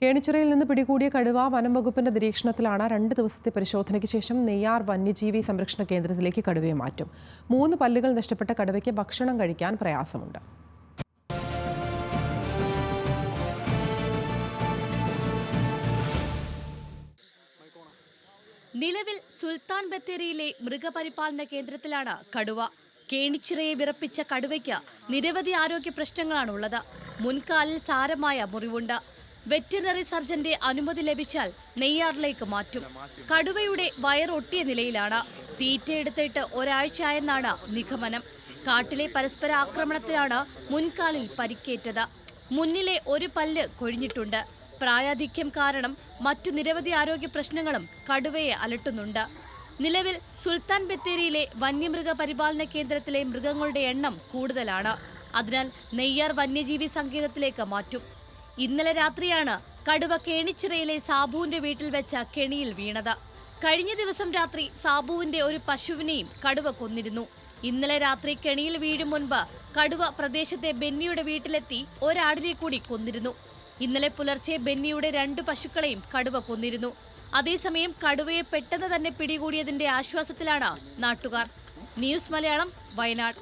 കേണിച്ചിറയിൽ നിന്ന് പിടികൂടിയ കടുവ വനം വകുപ്പിന്റെ നിരീക്ഷണത്തിലാണ്. 2 ദിവസത്തെ പരിശോധനയ്ക്ക് ശേഷം നെയ്യാർ വന്യജീവി സംരക്ഷണ കേന്ദ്രത്തിലേക്ക് കടുവയെ മാറ്റും. 3 പല്ലുകൾ നഷ്ടപ്പെട്ട കടുവയ്ക്ക് ഭക്ഷണം കഴിക്കാൻ പ്രയാസമുണ്ട്. നിലവിൽ സുൽത്താൻ ബത്തേരിയിലെ മൃഗപരിപാലന കേന്ദ്രത്തിലാണ് കടുവ. കേണിച്ചിറയെ വിറപ്പിച്ച കടുവയ്ക്ക് നിരവധി ആരോഗ്യ പ്രശ്നങ്ങളാണുള്ളത്. മുൻകാലിൽ സാരമായ മുറിവുണ്ട്. വെറ്റിനറി സർജന്റെ അനുമതി ലഭിച്ചാൽ നെയ്യാറിലേക്ക് മാറ്റും. കടുവയുടെ വയറൊട്ടിയ നിലയിലാണ്. തീറ്റയെടുത്തിട്ട് ഒരാഴ്ചയായെന്നാണ് നിഗമനം. കാട്ടിലെ പരസ്പര ആക്രമണത്തിലാണ് മുൻകാലിൽ പരിക്കേറ്റത്. മുന്നിലെ ഒരു പല്ല് കൊഴിഞ്ഞിട്ടുണ്ട്. പ്രായാധിക്യം കാരണം മറ്റു നിരവധി ആരോഗ്യ പ്രശ്നങ്ങളും കടുവയെ അലട്ടുന്നുണ്ട്. നിലവിൽ സുൽത്താൻ ബത്തേരിയിലെ വന്യമൃഗ പരിപാലന കേന്ദ്രത്തിലെ മൃഗങ്ങളുടെ എണ്ണം കൂടുതലാണ്. അതിനാൽ നെയ്യാർ വന്യജീവി സങ്കേതത്തിലേക്ക് മാറ്റും. ഇന്നലെ രാത്രിയാണ് കടുവ കേണിച്ചിറയിലെ സാബുവിന്റെ വീട്ടിൽ വെച്ച കെണിയിൽ വീണത്. കഴിഞ്ഞ ദിവസം രാത്രി സാബുവിന്റെ ഒരു പശുവിനെയും കടുവ കൊന്നിരുന്നു. ഇന്നലെ രാത്രി കെണിയിൽ വീഴും മുൻപ് കടുവ പ്രദേശത്തെ ബെന്നിയുടെ വീട്ടിലെത്തി ഒരാടിനെ കൂടി കൊന്നിരുന്നു. ഇന്നലെ പുലർച്ചെ ബെന്നിയുടെ 2 പശുക്കളെയും കടുവ കൊന്നിരുന്നു. അതേസമയം കടുവയെ പെട്ടെന്ന് തന്നെ പിടികൂടിയതിന്റെ ആശ്വാസത്തിലാണ് നാട്ടുകാർ. ന്യൂസ് മലയാളം, വയനാട്.